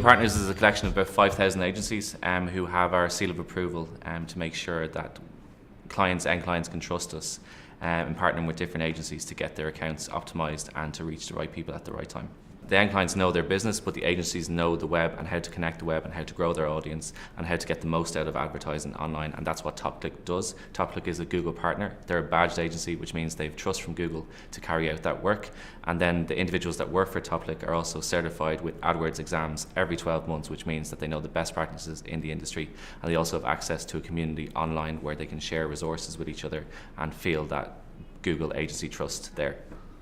Partners is a collection of about 5,000 agencies who have our seal of approval to make sure that end clients can trust us in partnering with different agencies to get their accounts optimized and to reach the right people at the right time. The end clients know their business, but the agencies know the web and how to connect the web and how to grow their audience and how to get the most out of advertising online, and that's what topclick does. Topclick is a Google partner. They're a badged agency, which means they have trust from Google to carry out that work, and then the individuals that work for Topclick are also certified with AdWords exams every 12 months, which means that they know the best practices in the industry, and they also have access to a community online where they can share resources with each other and feel that Google agency trust there.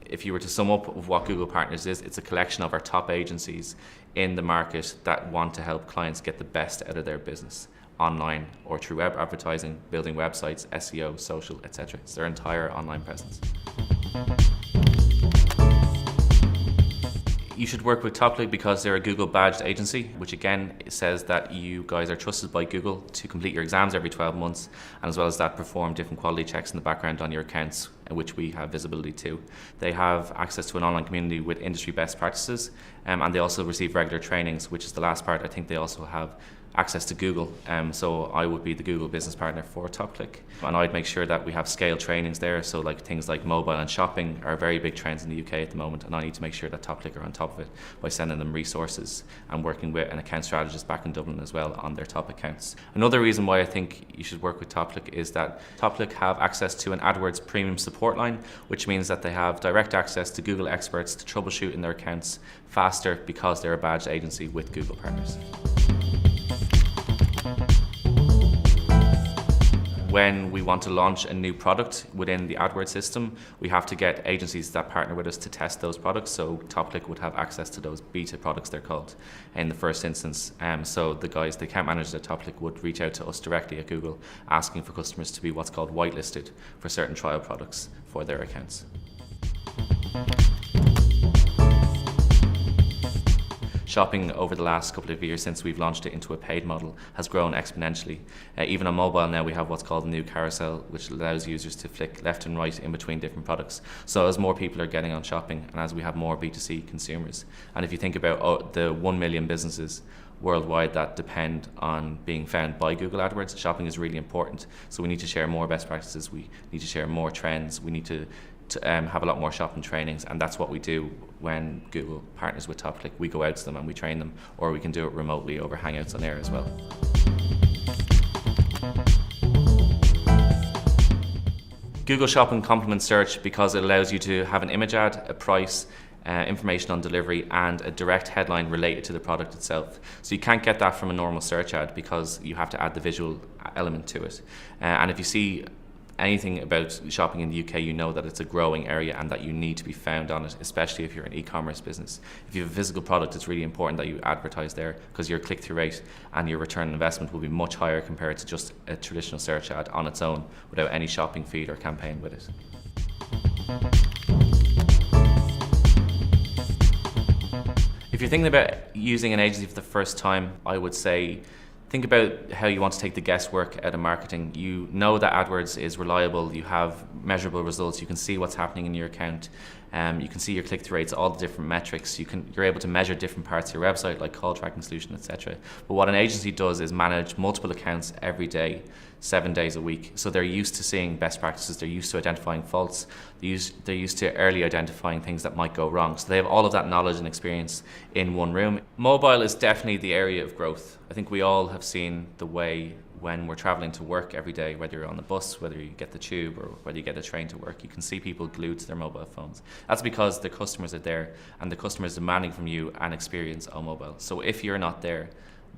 If you were to sum up of what Google Partners is, it's a collection of our top agencies in the market that want to help clients get the best out of their business, online or through web advertising, building websites, SEO, social, etc. It's their entire online presence. You should work with Topclick because they're a Google badged agency, which again says that you guys are trusted by Google to complete your exams every 12 months, and as well as that perform different quality checks in the background on your accounts, which we have visibility to. They have access to an online community with industry best practices, and they also receive regular trainings, which is the last part. I think they also have access to Google, so I would be the Google business partner for Topclick, and I'd make sure that we have scale trainings there, so like things like mobile and shopping are very big trends in the UK at the moment, and I need to make sure that Topclick are on top of it by sending them resources and working with an account strategist back in Dublin as well on their top accounts. Another reason why I think you should work with Topclick is that Topclick have access to an AdWords premium support line, which means that they have direct access to Google experts to troubleshoot in their accounts faster because they're a badged agency with Google Partners. When we want to launch a new product within the AdWords system, we have to get agencies that partner with us to test those products. So Topclick would have access to those beta products, they're called, in the first instance. So the guys, the account managers at Topclick would reach out to us directly at Google, asking for customers to be what's called whitelisted for certain trial products for their accounts. Shopping over the last couple of years since we've launched it into a paid model has grown exponentially. Even on mobile now we have what's called a new carousel, which allows users to flick left and right in between different products. So as more people are getting on shopping and as we have more B2C consumers, and if you think about the 1 million businesses worldwide that depend on being found by Google AdWords, shopping is really important. So we need to share more best practices, we need to share more trends, we need to have a lot more shopping trainings, and that's what we do when Google partners with Topclick. We go out to them and we train them, or we can do it remotely over Hangouts on air as well. Google Shopping complements search because it allows you to have an image ad, a price, information on delivery, and a direct headline related to the product itself. So you can't get that from a normal search ad because you have to add the visual element to it. And if you see anything about shopping in the UK, you know that it's a growing area and that you need to be found on it, especially if you're an e-commerce business. If you have a physical product, it's really important that you advertise there because your click-through rate and your return on investment will be much higher compared to just a traditional search ad on its own without any shopping feed or campaign with it. If you're thinking about using an agency for the first time, I would say think about how you want to take the guesswork out of marketing. You know that AdWords is reliable, you have measurable results, you can see what's happening in your account, you can see your click-through rates, all the different metrics, you're able to measure different parts of your website like call tracking solution, etc. But what an agency does is manage multiple accounts every day, 7 days a week. So they're used to seeing best practices, they're used to identifying faults, they're used to early identifying things that might go wrong. So they have all of that knowledge and experience in one room. Mobile is definitely the area of growth. I think we all have seen the way when we're traveling to work every day, whether you're on the bus, whether you get the tube, or whether you get a train to work, you can see people glued to their mobile phones. That's because the customers are there and the customer is demanding from you an experience on mobile. So if you're not there,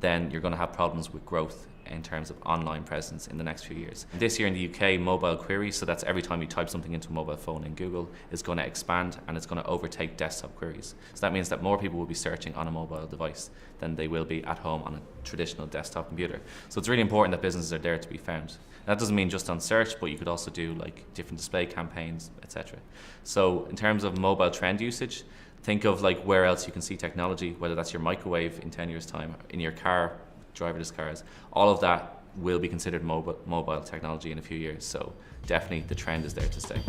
then you're going to have problems with growth in terms of online presence in the next few years. This year in the UK, mobile queries, so that's every time you type something into a mobile phone in Google, is going to expand and it's going to overtake desktop queries. So that means that more people will be searching on a mobile device than they will be at home on a traditional desktop computer. So it's really important that businesses are there to be found. That doesn't mean just on search, but you could also do like different display campaigns, etc. So in terms of mobile trend usage, think of like where else you can see technology, whether that's your microwave in 10 years time, in your car, driverless cars, all of that will be considered mobile technology in a few years. So definitely the trend is there to stay.